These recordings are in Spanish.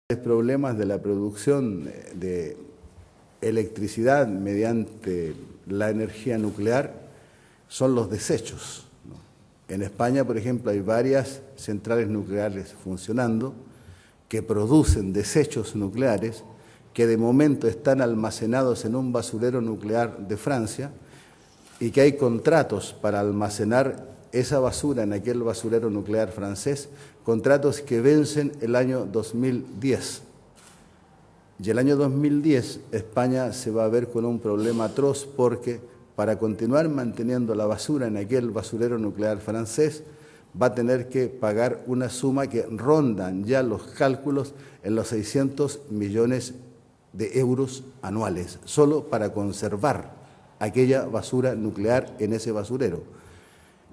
Problemas de la producción de electricidad mediante la energía nuclear son los desechos, ¿no? En España, por ejemplo, hay varias centrales nucleares funcionando que producen desechos nucleares que de momento están almacenados en un basurero nuclear de Francia y que hay contratos para almacenar esa basura en aquel basurero nuclear francés, contratos que vencen el año 2010. Y el año 2010 España se va a ver con un problema atroz porque para continuar manteniendo la basura en aquel basurero nuclear francés va a tener que pagar una suma que rondan ya los cálculos en los 600 millones de euros anuales, solo para conservar aquella basura nuclear en ese basurero,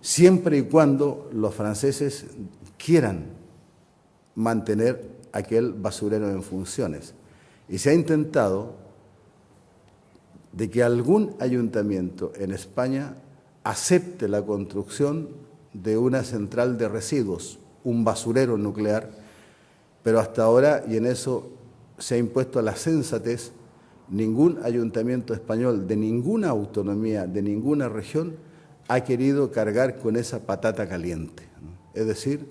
siempre y cuando los franceses quieran mantener aquel basurero en funciones. Y se ha intentado de que algún ayuntamiento en España acepte la construcción de una central de residuos, un basurero nuclear, pero hasta ahora, y en eso se ha impuesto la sensatez, ningún ayuntamiento español de ninguna autonomía, de ninguna región, ha querido cargar con esa patata caliente, ¿no? Es decir,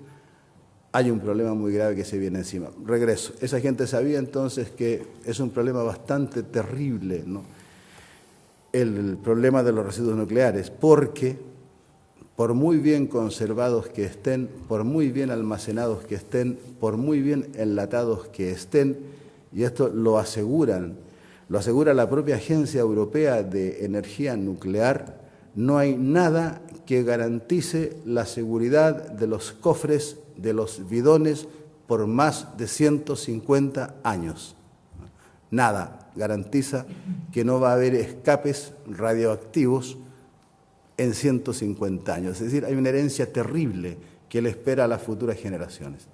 hay un problema muy grave que se viene encima. Regreso. Esa gente sabía entonces que es un problema bastante terrible, ¿no? El problema de los residuos nucleares, porque por muy bien conservados que estén, por muy bien almacenados que estén, por muy bien enlatados que estén, y esto lo asegura la propia Agencia Europea de Energía Nuclear, no hay nada que garantice la seguridad de los cofres, de los bidones, por más de 150 años. Nada garantiza que no va a haber escapes radioactivos en 150 años. Es decir, hay una herencia terrible que le espera a las futuras generaciones.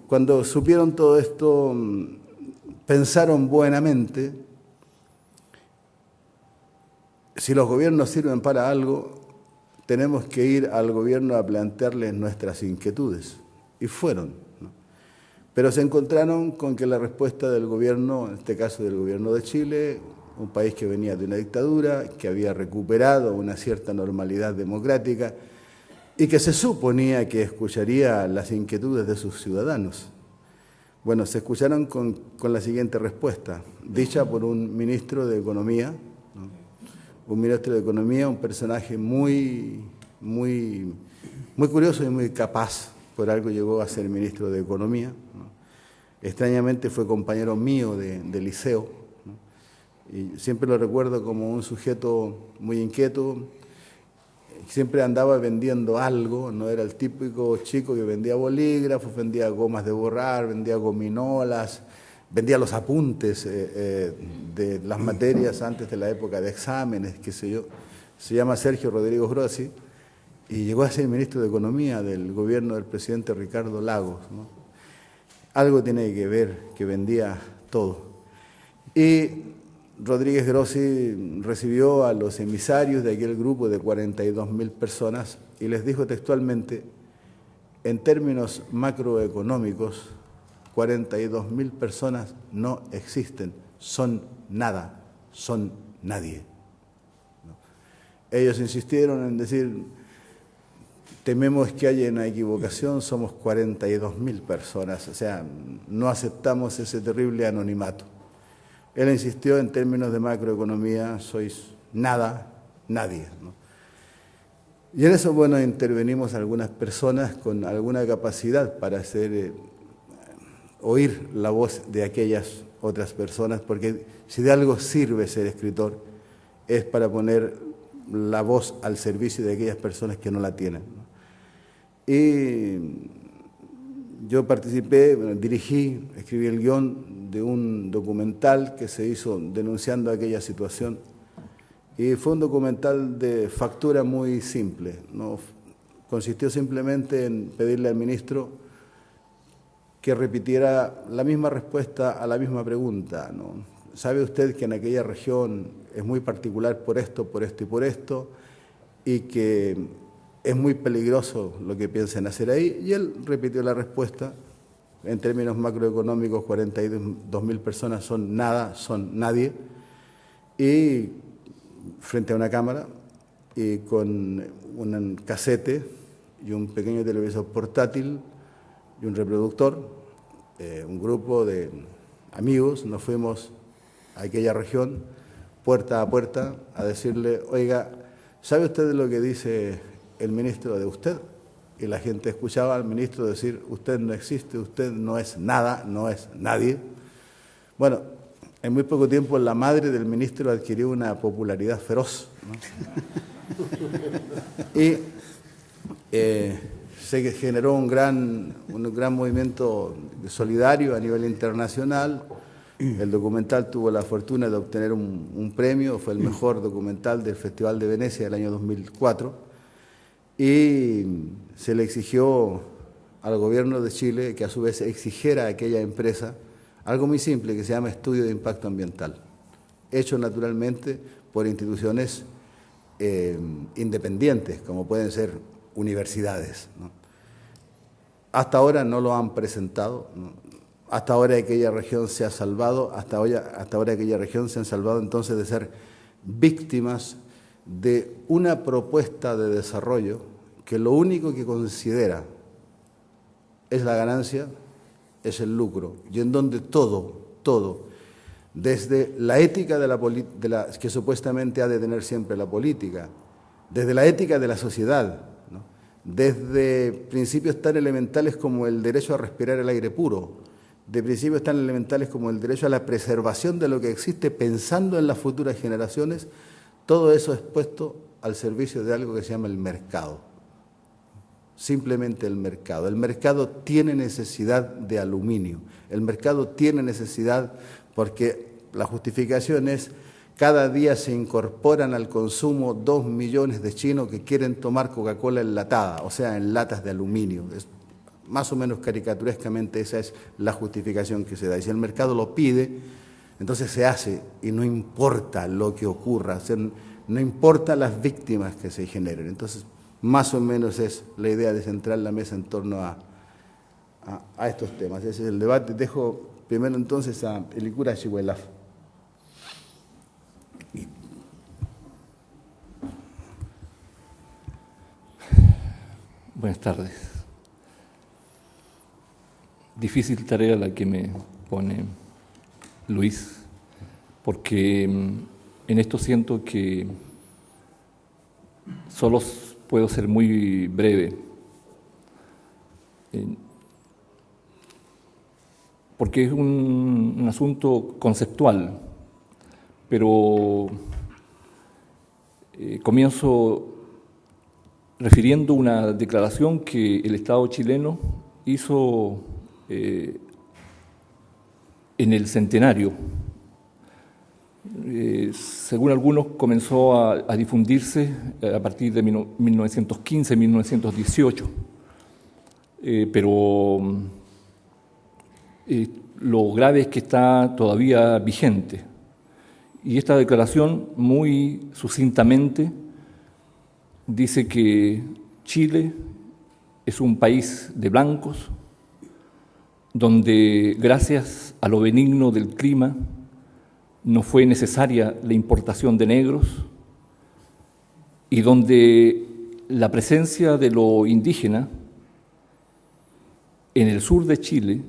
Cuando supieron todo esto, pensaron buenamente: si los gobiernos sirven para algo, tenemos que ir al gobierno a plantearles nuestras inquietudes. Y fueron, ¿no? Pero se encontraron con que la respuesta del gobierno, en este caso del gobierno de Chile, un país que venía de una dictadura, que había recuperado una cierta normalidad democrática y que se suponía que escucharía las inquietudes de sus ciudadanos. Bueno, se escucharon con la siguiente respuesta, dicha por un ministro de Economía, ¿no? Un ministro de Economía, un personaje muy curioso y muy capaz, por algo llegó a ser ministro de Economía, ¿no? Extrañamente fue compañero mío de liceo, ¿no? Y siempre lo recuerdo como un sujeto muy inquieto, siempre andaba vendiendo algo, no era el típico chico que vendía bolígrafos, vendía gomas de borrar, vendía gominolas, vendía los apuntes de las materias antes de la época de exámenes, qué sé yo. Se llama Sergio Rodríguez Grossi y llegó a ser ministro de Economía del gobierno del presidente Ricardo Lagos, ¿no? Algo tiene que ver, que vendía todo. Y Rodríguez Grossi recibió a los emisarios de aquel grupo de 42.000 personas y les dijo textualmente: en términos macroeconómicos, 42.000 personas no existen, son nada, son nadie, ¿no? Ellos insistieron en decir: tememos que haya una equivocación, somos 42.000 personas, o sea, no aceptamos ese terrible anonimato. Él insistió: en términos de macroeconomía, sois nada, nadie, ¿no? Y en eso, bueno, intervenimos algunas personas con alguna capacidad para hacer oír la voz de aquellas otras personas, porque si de algo sirve ser escritor, es para poner la voz al servicio de aquellas personas que no la tienen, ¿no? Y yo participé, dirigí, escribí el guión de un documental que se hizo denunciando aquella situación, y fue un documental de factura muy simple, ¿no? Consistió simplemente en pedirle al ministro que repitiera la misma respuesta a la misma pregunta, ¿no? ¿Sabe usted que en aquella región es muy particular por esto y por esto, y que es muy peligroso lo que piensan hacer ahí? Y él repitió la respuesta en términos macroeconómicos 42.000 personas son nada, son nadie, y frente a una cámara y con un casete y un pequeño televisor portátil y un reproductor, un grupo de amigos nos fuimos a aquella región, puerta a puerta, a decirle, oiga, ¿sabe usted lo que dice el ministro de usted? Y la gente escuchaba al ministro decir, usted no existe, usted no es nada, no es nadie. Bueno, en muy poco tiempo la madre del ministro adquirió una popularidad feroz, ¿no? Y se generó un gran movimiento solidario a nivel internacional. El documental tuvo la fortuna de obtener un premio, fue el mejor documental del Festival de Venecia del año 2004. Y se le exigió al gobierno de Chile que a su vez exigiera a aquella empresa algo muy simple que se llama estudio de impacto ambiental, hecho naturalmente por instituciones independientes, como pueden ser universidades, ¿no? Hasta ahora no lo han presentado, ¿no? Hasta ahora aquella región se ha salvado, hasta ahora aquella región se han salvado entonces de ser víctimas de una propuesta de desarrollo que lo único que considera es la ganancia, es el lucro, y en donde todo, desde la ética que supuestamente ha de tener siempre la política, desde la ética de la sociedad, ¿no? Desde principios tan elementales como el derecho a respirar el aire puro, de principios tan elementales como el derecho a la preservación de lo que existe pensando en las futuras generaciones, todo eso es puesto al servicio de algo que se llama el mercado. Simplemente el mercado. El mercado tiene necesidad de aluminio. El mercado tiene necesidad porque la justificación es cada día se incorporan al consumo 2 millones de chinos que quieren tomar Coca-Cola enlatada, o sea, en latas de aluminio. Más o menos caricaturescamente esa es la justificación que se da. Y si el mercado lo pide, entonces se hace y no importa lo que ocurra, no importa las víctimas que se generen. Entonces, más o menos es la idea de centrar la mesa en torno a estos temas. Ese es el debate. Dejo primero entonces a Elikura Chihuelaf. Buenas tardes. Difícil tarea la que me pone Luis, porque en esto siento que solo puedo ser muy breve, porque es un asunto conceptual, pero comienzo refiriendo una declaración que el Estado chileno hizo en el centenario. Según algunos, comenzó a difundirse a partir de 1915, 1918, pero lo grave es que está todavía vigente. Y esta declaración, muy sucintamente, dice que Chile es un país de blancos, donde gracias a lo benigno del clima no fue necesaria la importación de negros y donde la presencia de lo indígena en el sur de Chile